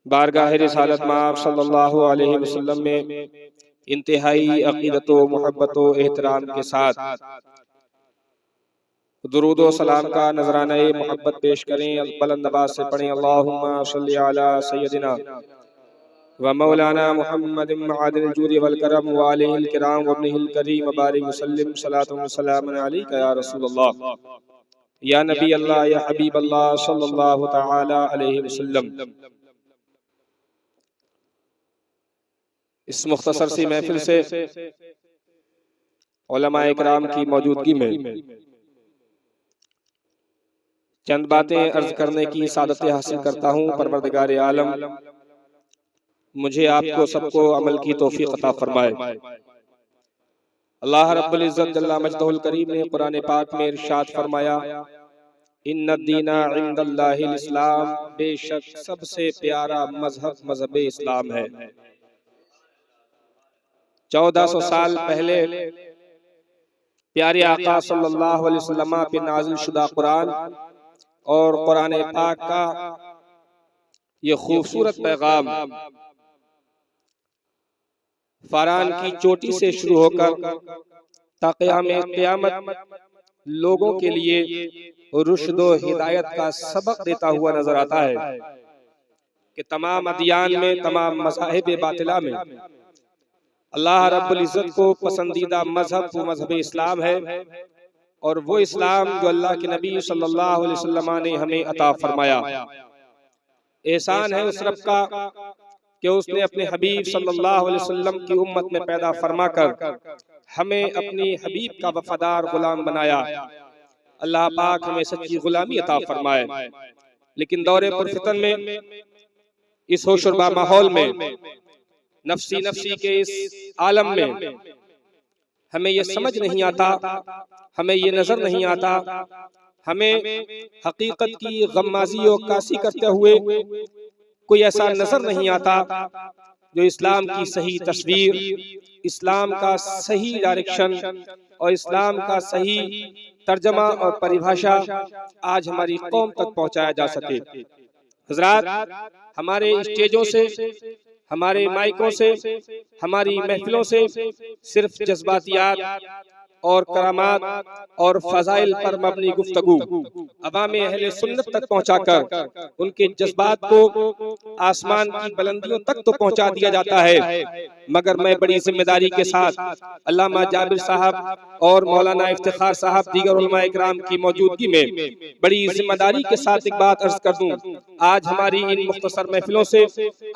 बारगाह रिसालत माब सल्लल्लाहु अलैहि वसल्लम में इंतहाई अकीदत व मोहब्बत व एहतराम के साथ दुरूद व सलाम का नजराना मोहब्बत पेश करें। बुलंद आवाज से पढ़ें, अल्लाहुम्मा सल्ली अला सय्यदिना व मौलाना मुहम्मद मआदिल जूद वल करम व आलिहिल किराम व इब्निहिल करीम बारिक वसल्लम सलातु व सलामुन अलैका या रसूलल्लाह या नबी अल्लाह या हबीब अल्लाह सल्लल्लाहु तआला अलैहि वसल्लम। इस मुख्तसर सी महफिल से उलमाए किराम की मौजूदगी में चंद बातें अर्ज करने की सादत हासिल करता हूँ। परवरदिगार आलम मुझे आपको सबको अमल की तौफीक अता फरमाए। अल्लाह रब्बुल इज्जत जल्ला मजदहुल करीम ने कुरान पाक में इरशाद फरमाया, इन्नद्दीना इंदल्लाहिल इस्लाम, बेशक सबसे प्यारा मजहब मजहब इस्लाम है। 1400 साल पहले प्यारे आका सल्लल्लाहु अलैहि वसल्लम पे नाजिल शुदा कुरान और कुरान पाक का ये खूबसूरत पैगाम फरान की चोटी से शुरू होकर ताकि हमें क़यामत लोगों के लिए रुश्द व हिदायत का सबक देता हुआ नजर आता है कि तमाम अदियान में, तमाम मज़ाहिब बातिला में अल्लाह रब्बुल इज्जत को पसंदीदा मजहब वो मजहब इस्लाम है। और वो इस्लाम जो अल्लाह के नबी सल्लल्लाहु अलैहि वसल्लम ने हमें अता फरमाया। एहसान है उस रब का कि उसने अपने हबीब सल्लल्लाहु अलैहि वसल्लम की उम्मत में पैदा फरमाकर हमें अपनी हबीब का वफादार गुलाम बनाया। अल्लाह पाक हमें सच्ची गुलामी अता फरमाए। लेकिन दौरे पुरफितन में, इस होशरुबा माहौल में, नफ्सी नफ्सी के इस आलम में हमें ये समझ नहीं आता, हमें ये नजर नहीं आता, हमें हकीकत की गम्माज़ी और कासी करते हुए कोई ऐसा नजर नहीं आता जो इस्लाम की सही तस्वीर, इस्लाम का सही डायरेक्शन और इस्लाम का सही तर्जमा और परिभाषा आज हमारी कौम तक पहुंचाया जा सके। हजरात, हमारे स्टेजों से, हमारे माइकों से, हमारी महफिलों से सिर्फ जज्बातियात और करामात और फजाइल पर मबनी गुफ्तगू अवामे अहले सुन्नत तक पहुंचाकर उनके जज्बात को आसमान की बुलंदियों तक तो पहुंचा दिया जाता है। मगर मैं बड़ी जिम्मेदारी के साथ अल्लामा जाबिर साहब और मौलाना इफ्तिखार साहब दीगर उलमा इकराम की मौजूदगी में बड़ी जिम्मेदारी के साथ एक बात अर्ज कर दूं। आज हमारी इन मुख्तसर महफिलों से,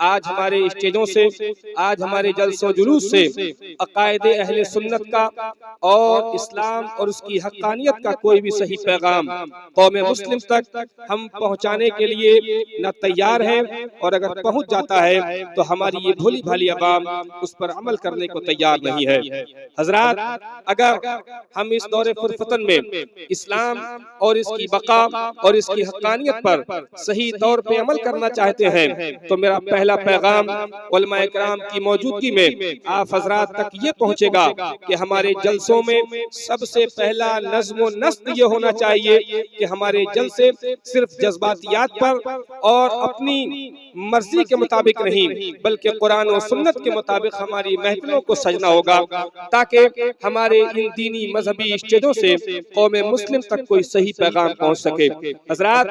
आज हमारे स्टेजों से, आज हमारे जलसों जुलूस से अकायदे अहले सुन्नत का और इस्लाम और उसकी हक्कानियत का कोई भी सही पैगाम कौम मुस्लिम तक हम पहुंचाने के लिए न तैयार हैं, और अगर पहुंच जाता है तो हमारी ये भोली भाली अवाम उस पर अमल करने को तैयार नहीं है। हजरात, अगर हम इस दौरे फुरफतन में इस्लाम और इसकी बका और इसकी हक्कानियत पर सही तौर पे अमल करना चाहते हैं तो मेरा पहला पैगाम उलमा इकराम की मौजूदगी में आप हजरात तक ये पहुंचेगा कि हमारे जलसों में सबसे पहला नज़्म व नस्क ये होना चाहिए कि हमारे जलसे सिर्फ जज्बातियात पर और अपनी मर्जी के मुताबिक नहीं बल्कि कुरान और सुन्नत के मुताबिक हमारी महफिलों को सजना होगा, ताकि हमारे इन दीनी मजहबी स्टेजों से कौम मुस्लिम तक कोई सही पैगाम पहुंच सके। हजरात,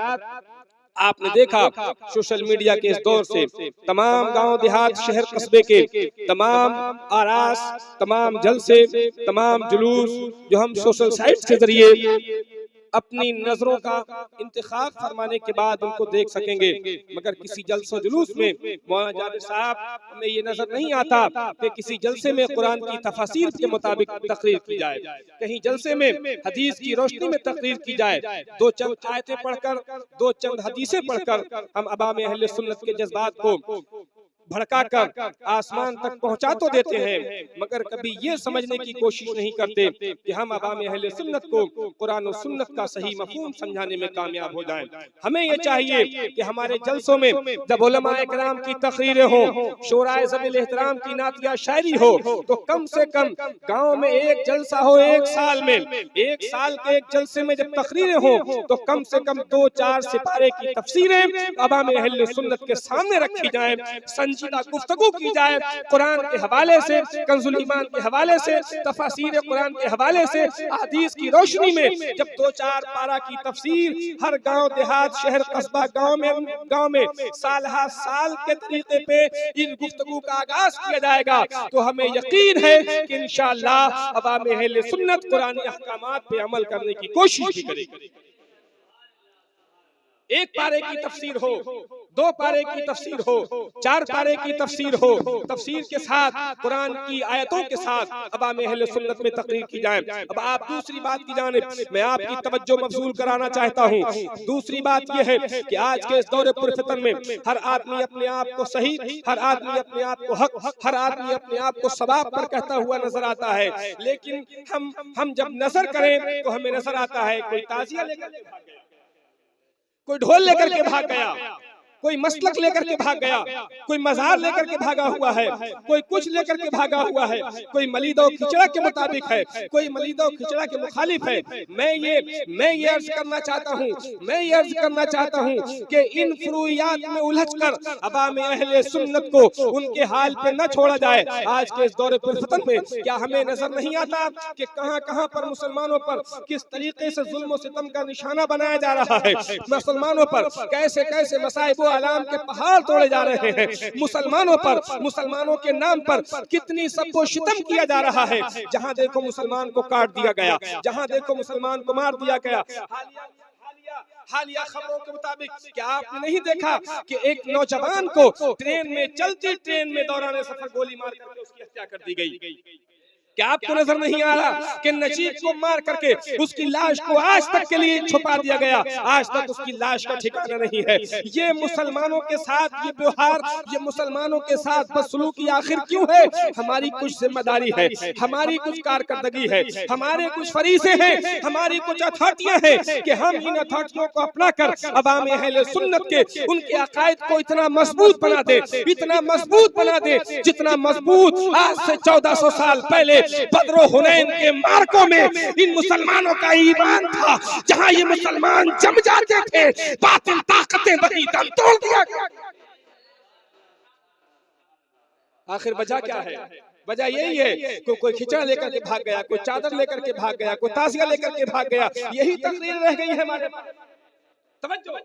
आपने देखा सोशल मीडिया के इस दौर से तमाम गांव देहात शहर कस्बे के तमाम आरास, तमाम जलसे, तमाम जुलूस जो हम सोशल साइट्स के जरिए अपनी नजरों का इंतखाब फरमाने के बाद उनको देख सकेंगे, मगर किसी जलसो जुलूस में मौलाना जाबिर साहब हमें ये नजर नहीं आता कि किसी जलसे में कुरान की तफसीर के मुताबिक तकरीर की जाए, कहीं जलसे में हदीस की रोशनी में तकरीर की जाए। दो चंद आयतें पढ़कर, दो चंद हदीसें पढ़कर हम अवाम अहले सुन्नत के जज्बात को भड़का कर आसमान तक पहुंचा तो देते हैं, मगर कभी ये समझने की कोशिश नहीं करते कि हम अवाम अहले सुन्नत को कुरान और सुन्नत का सही मफहूम समझाने में कामयाब हो जाएं। हमें ये चाहिए कि हमारे जलसों में जब उलमाए किराम की तकरीरें हो, शोराए ज़वील एहतराम की नातिया शायरी हो, तो कम से कम गांव में एक जलसा हो, एक साल में, एक साल के एक जलसे में जब तकरीरें हो, तो कम से कम 2-4 सिपारे की तफसीरें अवाम अहले सुन्नत के सामने रखी जाए, संजीदा गुफ्तगू की जाए, कुरान के हवाले से, कंजुल ईमान के हवाले से, तफसीर कुरान के हवाले से, हदीस की रोशनी में जब 2-4 पारा की तफसीर हर गांव देहात शहर कस्बा गांव में साल के तरीके पे इन गुफ्तगू का आगाज किया जाएगा, तो हमें यकीन है कि इंशाअल्लाह अवाम अहले सुन्नत कुरानी अहकामात पे अमल करने की कोशिश भी करेगी। एक पारे की तफसीर हो, 2 पारे की तफसीर हो, 4 पारे की तफसीर हो, तफसीर के साथ कुरान की आयतों के साथ अवाम अहले सुन्नत में तकरीर की जाए। अब आप दूसरी बात की जानिब मैं आपकी तवज्जो मबसूल कराना चाहता हूँ। दूसरी बात यह है कि आज के इस दौरे पुरफितन में हर आदमी अपने आप को सही, हर आदमी अपने आप को हक, हर आदमी अपने आप को सवाब पर कहता हुआ नजर आता है, लेकिन हम जब नजर करें तो हमें नजर आता है कोई ताजिया लेकर के भाग गया, कोई ढोल लेकर के भाग गया, कोई मसलक लेकर के भाग गया, कोई मजार लेकर के भागा हुआ है, कोई कुछ लेकर के भागा हुआ है, कोई मलीदा और खिचड़ा के मुताबिक है, कोई मलीदा और खिचड़ा के मुखालिफ है। मैं ये अर्ज करना चाहता हूँ कि इन फुरूइयात में उलझकर अवाम अहले सुन्नत को उनके हाल पे न छोड़ा जाए। आज के इस दौरे पुरफतन में क्या हमें नजर नहीं आता कि कहां पर मुसलमानों पर किस तरीके से जुल्म और सितम का निशाना बनाया जा रहा है, मुसलमानों पर कैसे कैसे मसाइब आलाम के पहाड़ तोड़े जा रहे हैं, मुसलमानों के नाम पर कितनी सबको शितम किया जा रहा है। जहां देखो मुसलमान को काट दिया गया, जहां देखो मुसलमान को मार दिया गया। हालिया खबरों के मुताबिक क्या आपने नहीं देखा कि एक नौजवान को चलती ट्रेन में दौरान सफर गोली मार करके उसकी हत्या कर दी गई? क्या आपको नजर नहीं आ रहा कि नजीब को मार करके उसकी लाश को आज तक के लिए छुपा दिया गया, आज तक उसकी लाश का ठिकाना नहीं है। ये मुसलमानों के साथ ये व्यवहार, ये मुसलमानों के साथ बदसलूकी आखिर क्यों है? हमारी कुछ जिम्मेदारी है, हमारी कुछ कारकर्दगी है, हमारे कुछ फरीज़े हैं, हमारी कुछ अथॉरिटियां हैं कि हम इन अथॉरिटियों को अपना कर अवाम अहले सुन्नत के उनके अकायद को इतना मजबूत बना दे, इतना मजबूत बना दे जितना मजबूत आज से 1400 साल पहले बदरो हुनैन के मार्कों में इन मुसलमानों का ईमान था। जहां ये मुसलमान जम जाते थे, बातिल ताकतें वही दम तोड़ दिया गया। आखिर वजह क्या है? वजह यही है कोई खिचड़ा लेकर के भाग गया, कोई चादर लेकर के भाग गया, कोई ताजिया लेकर के भाग गया। यही तकरीर रह गई है हमारे पास, तवज्जो,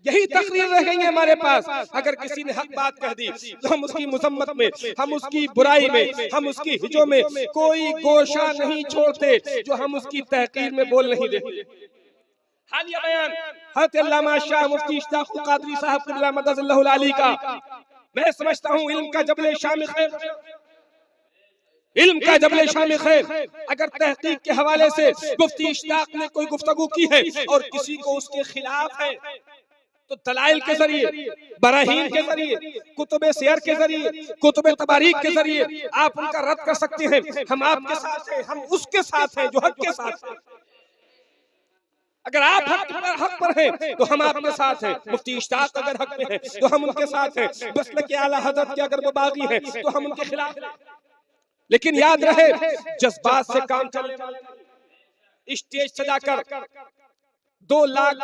यही तकरीर रह गई है हमारे पास। अगर किसी ने हक बात कह दी तो हम उसकी मुजम्मत में, हम उसकी बुराई में, हम उसकी हिजों में कोई गोशा नहीं छोड़ते जो हम उसकी तहकीर में बोल नहीं देते। हालिया बयान हज़रत अल्लामा शाह मुफ्ती इश्तियाकुल क़ादरी साहब क़िबला मददल्लाहु अलैहि का, मैं समझता हूँ इल्म का जबले शामिल है, इल्म का जबले शामिल है। अगर तहकीक के हवाले से मुफ्ती इश्तियाक ने कोई गुफ्तगू की है और किसी को उसके खिलाफ है, तो दलाइल के जरिए, बराहीन के जरिए, कुतुबे सियर के जरिए, कुतुबे तबारीक के जरिए आप उनका रद्द कर सकते हैं। हम आपके साथ हैं, हम उसके साथ हैं जो हक के साथ है। अगर आप हक पर हैं तो हम आपके साथ हैं। मुफ्ती इश्तियाक अगर हक में हैं तो हम उनके साथ हैं। मसलक आला हज़रत के अगर वो बागी हैं तो हम उनके खिलाफ हैं। लेकिन याद रहे, जज्बात से काम चले, स्टेज सजाकर 2 लाख,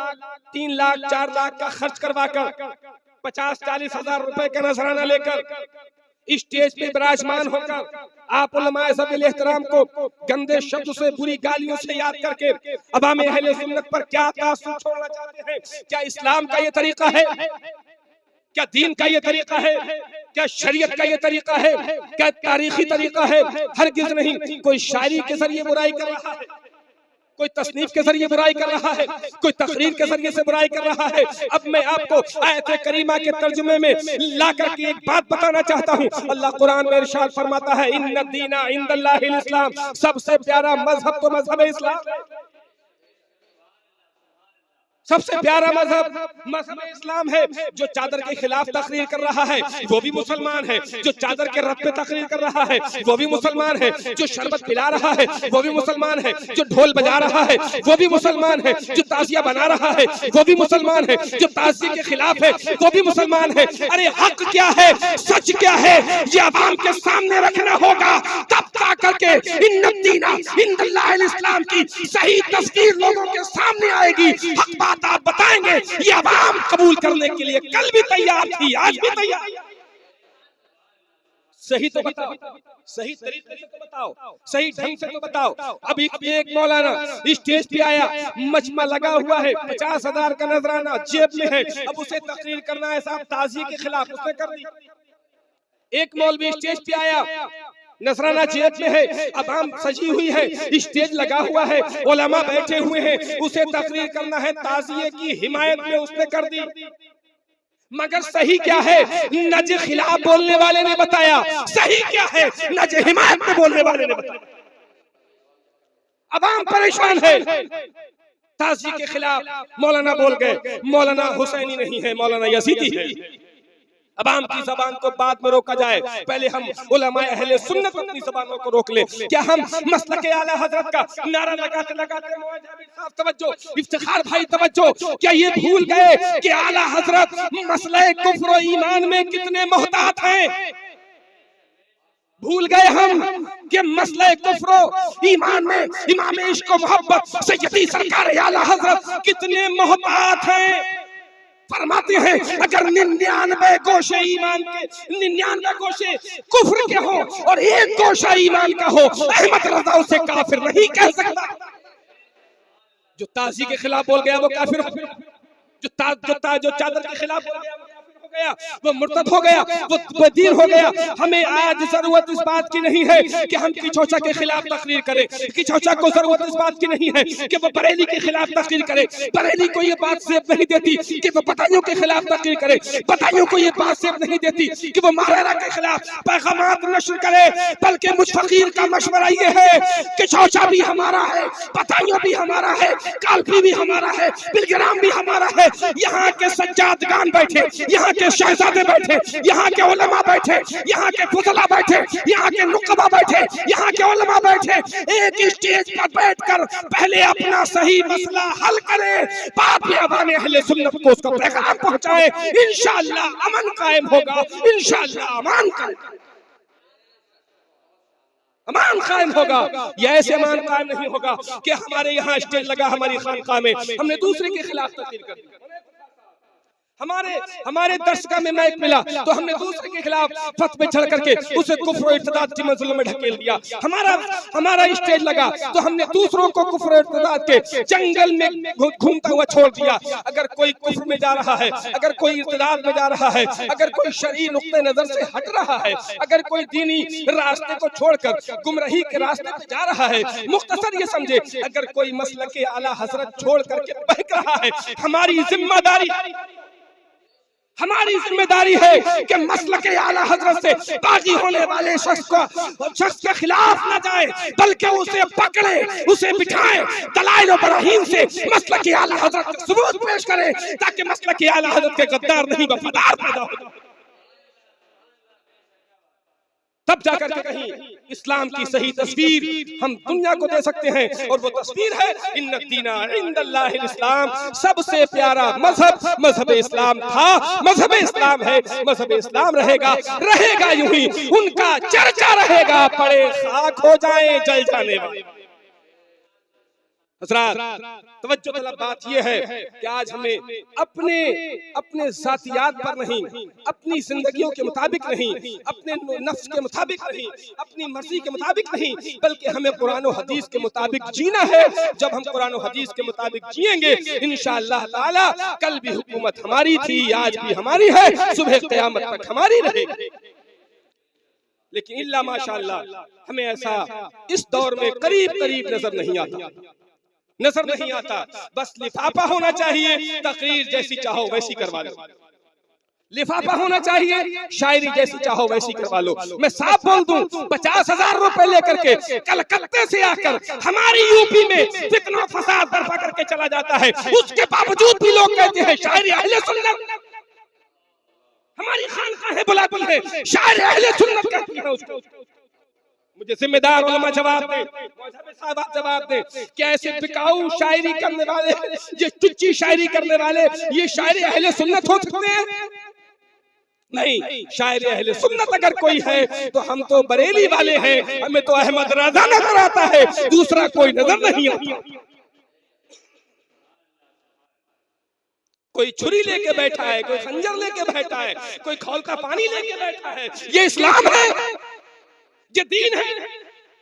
3 लाख, 4 लाख का खर्च करवाकर 50-40 हजार रुपए का नजराना लेकर स्टेज पे विराजमान होकर आप उलमाए ज़वील एहतराम को गंदे शब्द से, बुरी गालियों से याद करके अवाम अहले सुन्नत पर क्या तासुर छोड़ना चाहते हैं? क्या इस्लाम का ये तरीका है? क्या दीन का ये तरीका है? क्या शरीयत का ये तरीका है? क्या तारीखी तरीका है? हरगिज़ नहीं। कोई शायरी के जरिए बुराई कर रहा है, कोई तस्नीफ के जरिए बुराई कर रहा है, कोई तकरीर के जरिए से बुराई कर रहा है। अब मैं आपको आयत करीमा के तर्जुमे में लाकर के एक बात बताना चाहता हूँ। अल्लाह कुरान में इरशाद फरमाता है, इन्ना दीना इंदल्लाहिल इस्लाम, सबसे प्यारा मजहब तो मजहब इस्लाम। सबसे प्यारा मजहब मजहब इस्लाम है। जो चादर के खिलाफ तकरीर कर रहा है वो भी मुसलमान है, जो चादर के रब पे तकरीर कर रहा है वो भी मुसलमान है, जो शरबत पिला रहा है वो भी मुसलमान है, जो ढोल बजा रहा है वो भी मुसलमान है, जो ताजिया बना रहा है वो भी मुसलमान है, जो ताजिए के खिलाफ है वो भी मुसलमान है। अरे हक क्या है, सच क्या है, ये अवाम के सामने रखना होगा, तब जाकर के इस्लाम की सही तस्वीर लोगों के सामने आएगी। हक बात आप बताएंगे, ये अवाम कबूल करने के लिए कल भी तैयार थी, आज भी तैयार। सही तो बताओ, सही तरीके से तो बताओ, सही ढंग से तो बताओ। अब एक मौलाना स्टेज पे आया, मजमा लगा हुआ है, 50,000 का नजराना जेब में है, अब उसे तकरीर करना है साहब ताज़िए के खिलाफ, उसने कर दी। एक मौलवी स्टेज पे आया, नजराना जेब में है, अवाम सजी हुई है, स्टेज लगा हुआ है, उलमा बैठे हुए हैं, उसे तकरीर करना है ताज़िए की हिमायत में, उसने कर दी। मगर सही क्या है, न जे खिलाफ बोलने वाले ने बताया, सही क्या है न जे हिमायत में बोलने वाले ने बताया। अवाम परेशान है। ताज़िए के खिलाफ मौलाना बोल गए, मौलाना हुसैनी नहीं है, मौलाना यजीदी है। अवाम की जबान को बाद में रोका जाए, पहले हम उलमाए अहले सुन्नत अपनी जबानों को रोक ले। क्या हम मसलके आला हजरत का नारा लगाते लगाते तवज्जो, इफ्तिखार भाई तवज्जो, क्या ये भूल गए कि आला हजरत मसले कुफ्र और ईमान में कितने मोहतात हैं? भूल गए हम कि मसले कुफ्र ईमान में इमाम इश्क व मोहब्बत सैयदी सरकार आला हजरत कितने मोहतात हैं। फरमाते हैं अगर 99 गोशे ईमान के, 99 गोशे कुफ्र के हो और एक गोशा ईमान का हो, अहमद रजा उसे काफिर नहीं कह सकता। जो ताज़ी के खिलाफ बोल गया वो काफिर हो गया, जो चादर के खिलाफ बोल गया वो गया, वो मुर्तद हो गया, वो बदीन हो गया। हमें आज जरूरत इस बात की नहीं है कि हम किचौचा के खिलाफ तकरीर करें, किचौचा को जरूरत इस बात की नहीं है कि वो बरेली के खिलाफ तकरीर करे, बरेली को ये बात सेफ नहीं देती कि वो बदायूं के खिलाफ तकरीर करे, बदायूं को ये बात सेफ नहीं देती कि वो महाराणा के खिलाफ पैगामात नश्र करे। बल्कि मुझ फकीर का मशवरा ये है, किचौचा भी हमारा है, बदायूं भी हमारा है, कालपी भी हमारा है, बिलग्राम भी हमारा है। यहाँ के सज्जादगान बैठे, यहाँ के शहजादे बैठे, यहाँ के उलमा बैठे, यहाँ के फुजला बैठे, यहाँ के नुकबा बैठे, यहाँ के उलमा बैठे, एक स्टेज पर बैठकर पहले अपना सही मसला हल करे, बाद में अवाम अहले सुन्नत को उसका पैगाम पहुंचाए। इंशाअल्लाह अमन कायम होगा, इंशाअल्लाह अमान कायम होगा। यह ऐसे अमान कायम नहीं होगा कि हमारे यहाँ स्टेज लगा हमारी खानकाह में, हमने दूसरे के खिलाफ तकरीर कर दी। हमारे दर्शका में माइक मिला तो हमने दूसरे के खिलाफ फतवे चढ़ करके उसे कुफ्र और इर्तिदाद की मंजिलों में ढकेल दिया। हमारा स्टेज लगा तो हमने दूसरों को कुफ्र और इर्तिदाद के जंगल में घूमता हुआ छोड़ दिया। अगर कोई कुफ्र में जा रहा है, अगर कोई इर्तिदाद में जा रहा है, अगर कोई शरई नुक्ते नजर से हट रहा है, अगर कोई दीनी रास्ते को छोड़कर गुमराही के रास्ते पे जा रहा है, मुख्तसर ये समझे अगर कोई मसलके आला हजरत छोड़ करके बहक रहा है, हमारी जिम्मेदारी है कि मसलके आला हजरत से बागी होने वाले शख्स के खिलाफ न जाए, बल्कि उसे पकड़े, उसे बिठाए, दलाइल और बराहीन से मसलके आला हजरत सबूत पेश करे, ताकि मसलके आला हजरत के गद्दार नहीं वफादार पैदा हो। तब जाकर के कहीं इस्लाम की सही तस्वीर हम दुनिया को दे सकते हैं, और वो तस्वीर है इन्ना दीना इंदल्लाहिल इस्लाम। सबसे प्यारा मजहब मजहब इस्लाम था, मजहब इस्लाम है, मजहब इस्लाम रहेगा यूं ही, उनका चर्चा रहेगा, पड़े खाक हो जाए जल जाने वाले। हज़रात तवज्जो तलब बात यह है कि आज हमें अपने ज़ातियात पर नहीं, अपनी जिंदगियों के मुताबिक नहीं, अपने नफ्स के मुताबिक नहीं, अपनी मर्जी के मुताबिक नहीं, बल्कि हमें कुरान और हदीस के मुताबिक जीना है। जब हम कुरान और हदीस के मुताबिक जिएंगे इंशाअल्लाह ताला, कल भी हुकूमत हमारी थी, आज भी हमारी है, सुबह क़यामत तक हमारी रहेगी। लेकिन इल्ला माशाअल्लाह हमें ऐसा इस दौर में करीब करीब नजर नहीं आता। बस लिफाफा होना चाहिए, तकरीर जैसी चाहो वैसी करवा लो। लिफाफा होना चाहिए, शायरी जैसी चाहो वैसी करवा लो। मैं साफ बोल दूं, 50,000 रुपए लेकर के कलकत्ते से आकर हमारी यूपी में फितना फसाद बर्पा करके चला जाता है, उसके बावजूद भी लोग कहते हैं शायरी अहले सुन्नत। हमारी खानकाहें बुलाती है, शायरी अहले सुन्नत कहती है उसको। मुझे जिम्मेदार उलमा जवाब दे, मौलवी साहब आप जवाब दे, क्या ऐसे बिकाऊ शायरी करने वाले, ये टुच्ची शायरी करने वाले, ये शायरी अहले सुन्नत हो सकते हैं? नहीं, शायरी अहले सुन्नत अगर कोई है तो हम तो बरेली वाले हैं, हमें तो अहमद रजा नजर आता है, दूसरा कोई नजर नहीं आता। कोई छुरी लेके बैठा है, कोई खंजर लेके बैठा है, कोई खौल का पानी लेके बैठा है। ये इस्लाम है? ये दीन है?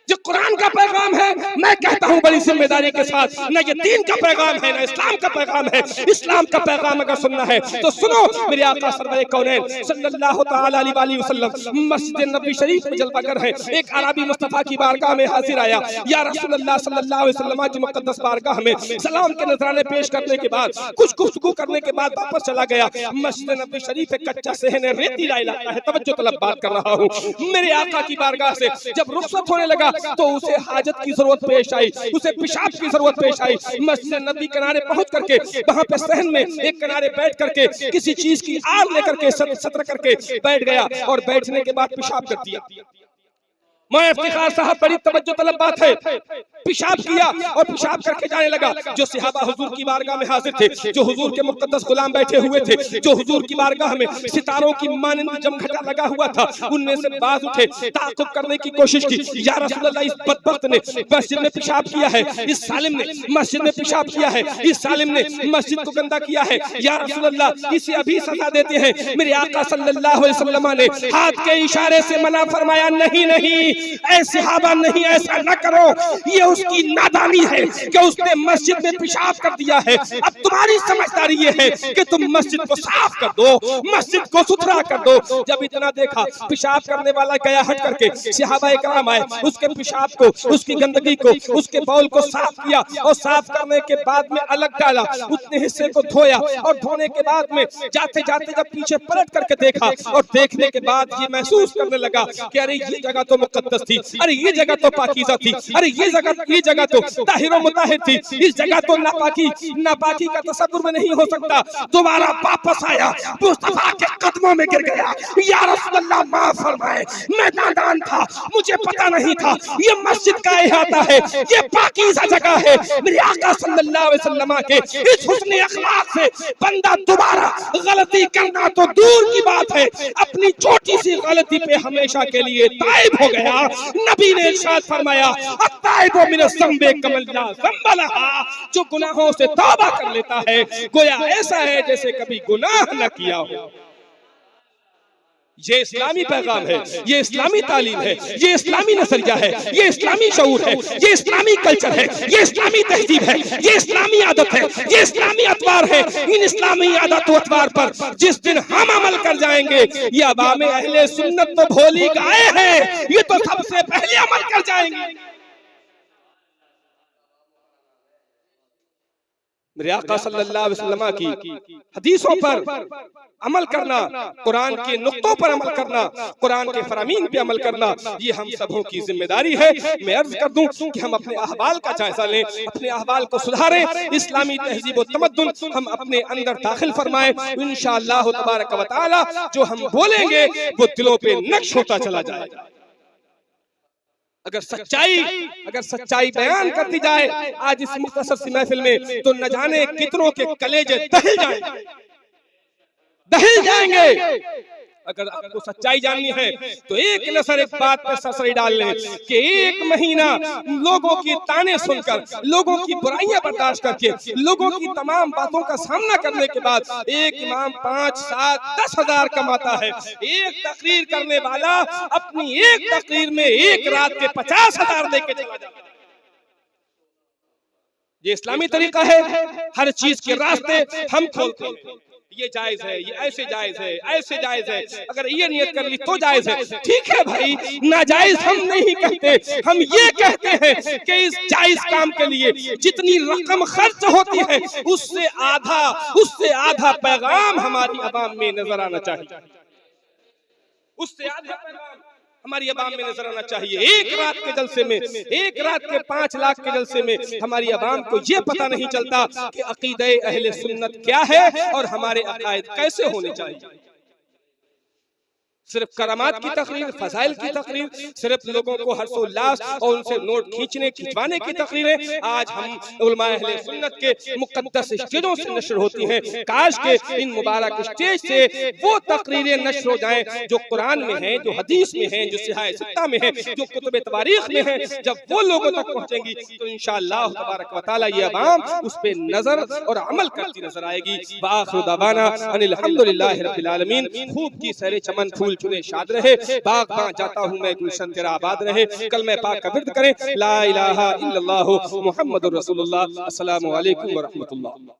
जो कुरान का पैगाम है, मैं कहता हूं बड़ी जिम्मेदारी के साथ, न ये दीन का पैगाम है, न इस्लाम का पैगाम है। इस्लाम का पैगाम अगर सुनना है तो सुनो, मेरे आका सरवर कौनैन सल्लल्लाहु तआला अलैहि वसल्लम मस्जिद नबी शरीफ में जलवागर है। एक अरबी मुस्तफा की बारगाह में हाजिर आया, या रसूलुल्लाह सल्लल्लाहु अलैहि वसल्लम की मुकद्दस बारगाह में सलाम के नजराने पेश करने के बाद कुछ गुफ्तगू करने के बाद वापस चला गया। मस्जिद नबी शरीफ एक कच्चा सहन रेतीला इलाका है, तवज्जो तलब बात कर रहा हूँ। मेरे आका की बारगाह से जब रुखसत होने लगा तो उसे हाजत की जरूरत पेश आई, उसे पेशाब की जरूरत पेश आई। मस्जिद नबी किनारे पहुंच करके वहां पे सहन में एक किनारे बैठ करके किसी चीज की आड़ लेकर के सत्र करके बैठ गया और बैठने के बाद पेशाब कर दिया। मैं इफ्तिखार साहब बड़ी तवज्जो तलब बात है, पेशाब किया और पेशाब करके जाने लगा। जो सहाबा हुजूर की बारगाह में हाजिर थे, जो हुजूर के मुकद्दस गुलाम बैठे हुए थे, जो हुजूर की बारगाह में सितारों की मानंद जमघटा लगा हुआ था, उनमें से बाज उठे, ताक़ुब करने की कोशिश की। या रसूलल्लाह, इस बदबख्त ने मस्जिद में पेशाब किया है, इस सालिम ने मस्जिद में पेशाब किया है, इस सालिम ने मस्जिद को गंदा किया है। या रसूलल्लाह, इसे अभी सजा देते हैं। मेरे आका सल्लल्लाहु अलैहि वसल्लम ने हाथ के इशारे से मना फरमाया, नहीं नहीं ऐसे सहाबा नहीं, ऐसा न करो। ये उसकी नादानी है कि उसने मस्जिद में पेशाब कर दिया है। अब तुम्हारी समझदारी ये है कि तुम मस्जिद को साफ कर दो, मस्जिद को सुथरा कर दो। जब इतना देखा, पेशाब करने वाला गया हट करके, सहाबा इकराम आए, उसके पेशाब को, उसकी गंदगी को, उसके बाउल को साफ किया और साफ करने के बाद में अलग डाला, उतने हिस्से को धोया और धोने के बाद में जाते जाते जब पीछे पलट करके देखा और देखने के बाद ये महसूस करने लगा कि अरे ये जगह तो मुकद्दस थी, अरे ये जगह तो पाकीज़ा थी, अरे ये जगह तो ताहिर व मुताहिर थी, इस जगह तो नापाकी का तसव्वुर में नहीं हो सकता। दोबारा वापस आया, मुस्तफा के कदमों में गिर गया, या रसूलल्लाह माफ फरमाए, मैं नादान था, मुझे पता नहीं था ये मस्जिद का इहाता है, ये पाकीज़ा जगह है। मेरे आका सल्लल्लाहु अलैहि वसल्लम के इस हुस्न अखलाक से बंदा दोबारा गलती करना तो दूर की बात है, अपनी छोटी सी गलती पे हमेशा के लिए ताइब हो गया। नबी ने इरशाद फरमाया, अत्ताइबु मिनज़ ज़ंबि कमन ला ज़ंब लहा, जो गुनाहों से तौबा कर लेता है गोया ऐसा है जैसे कभी गुनाह न किया हो। ये इस्लामी पैगाम है, ये इस्लामी तालीम है, ये इस्लामी नजरिया है, ये इस्लामी शऊर है, ये इस्लामी कल्चर है, ये इस्लामी तहजीब है, ये इस्लामी आदत है, ये इस्लामी अतवार है। इन इस्लामी आदत व अतवार पर जिस दिन हम अमल कर जाएंगे, ये अवामे अहले सुन्नत तो भोली गाए हैं, ये तो सबसे पहले अमल कर जाएंगे। मेरे आका सल्लल्लाहु अलैहि वसल्लम की हदीसों पर अमल करना, कुरान के नुक्तों पर अमल करना, कुरान के फरामीन पे अमल करना, ये हम सबों की जिम्मेदारी है। मैं अर्ज कर दूं कि हम अपने अहवाल का जायजा लें, अपने अहवाल को सुधारें, इस्लामी तहजीब व तमद्दुन हम अपने अंदर दाखिल फरमाएं। इंशाअल्लाह तबारक व तआला जो हम बोलेंगे वो दिलों पे नक्श होता चला जाएगा। अगर सच्चाई बयान करती जाए आज इस मुख्तसर सी महफिल में, तो न जाने कितनों के कलेजे दहिल जाएंगे। अगर आपको सच्चाई जाननी है तो एक नजर एक बात पर सरसरी डाल लें कि 1 महीना लोगों की ताने सुनकर, लोगों की बुराइयां बर्दाश्त करके, लोगों की तमाम बातों का सामना करने के बाद एक इमाम 5, 7, 10 हजार कमाता है। एक तकरीर करने वाला अपनी एक तकरीर में एक रात के 50 हजार लेके चला जाता है। ये इस्लामी तरीका है? हर चीज के रास्ते हम खोलते हैं। ये जायज है, ये ऐसे जायज है, ऐसे जायज है, अगर ये नियत कर ली तो जायज है। ठीक है भाई, नाजायज हम नहीं कहते, हम ये कहते हैं कि इस जायज काम के लिए जितनी रकम खर्च होती है उससे आधा पैगाम हमारी अवाम में नजर आना चाहिए, उससे आधा पैगाम हमारी अवाम में नजर आना चाहिए। एक रात के जलसे में, एक रात के 5 लाख के जलसे में हमारी अवाम को ये पता नहीं चलता कि अकीदे अहले सुन्नत क्या है और हमारे अकायद कैसे होने चाहिए। सिर्फ करामात की तकरीर, फजाइल की तकरीर, सिर्फ लोगों को हर्षोल्लास और उनसे नोट खिंचवाने की तकरीरें आज हम उलमा अहले सुन्नत के मुकद्दस स्टेजों से नशर होती हैं। काश के इन मुबारक स्टेज से वो तकरीरें नशर हो जाएं जो कुरान में हैं, जो हदीस में हैं, जो सिहाह सित्ता में हैं, जो कुतुब तवारीख में हैं। जब वो लोगों तक पहुंचेंगी तो इंशाअल्लाह तबारक व तआला ये अवाम उस पे नजर और अमल करती नजर आएगी। वाखिरु दावाना अनिल हम्दुलिल्लाहि रब्बिल आलमीन। खूब की सैरे चमन फूल चुने शाद रहे, बाग बां जाता हूँ मैं गुलशन तेरा आबाद रहे। कलमे पाक का विर्द करें, ला इलाहा इल्लल्लाहु मुहम्मदुर रसूलुल्लाह। अस्सलामु अलैकुम व रहमतुल्लाह।